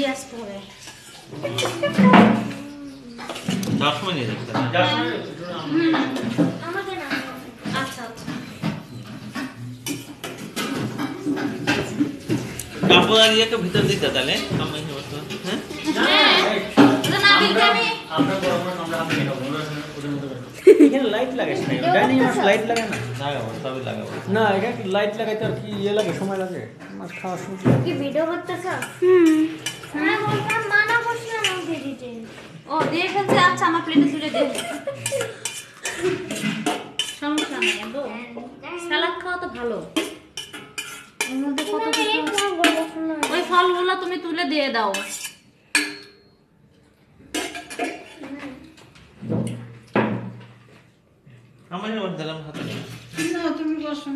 দিয়ে আসতে হবে। আমাকে না। আচ্ছা আচ্ছা। কাপড় আর ইয়েকে ভিতর দিতে তাহলে আমি বলতো হ্যাঁ না বিজ্ঞানী আমরা বড় বড় আমরা হাতে নেব ওদের মতো করে এখানে লাইট লাগাইছ না ডাইনিং মাছ লাইট লাগে না লাগাবো সবই লাগাবো না এটা লাইট লাগাইতে আর কি ইয়ে লাগে সময় লাগে মাছ খাওয়ার সময় কি ভিডিও করতেছ? হ্যাঁ বলতাম মানা করছিলাম আমাকে দিতে। ও দিয়ে ফেলছে। আচ্ছা আমার প্লেটে তুলে দে। সমস্যা নেই আব্বু, সালাদ খাওয়া তো ভালো। এর মধ্যে কত কিছু। ওই ফলগুলো তুমি তুলে দিয়ে দাও। আমার দিলাম হাতে না তুমি বসো।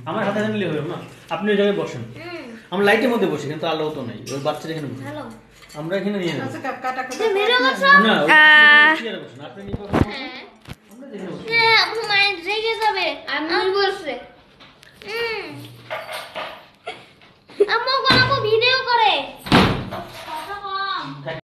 আমার হাতে নিলে হবে না আপনি ওই জায়গায় বসেন আমরা লাইটের মধ্যে বসি কিন্তু আলো তো নাই ওই বাচ্চাটা এখানে বসে হ্যালো আমরা এখানে নিয়ে নেব তুমি ভিডিও করছো? না চেয়ারে বসেন আপনি নিয়ে বসেন আমরা যেখানে বসি হ্যাঁ আপু মাইন্ড রেগে যাবে। আমি বলছি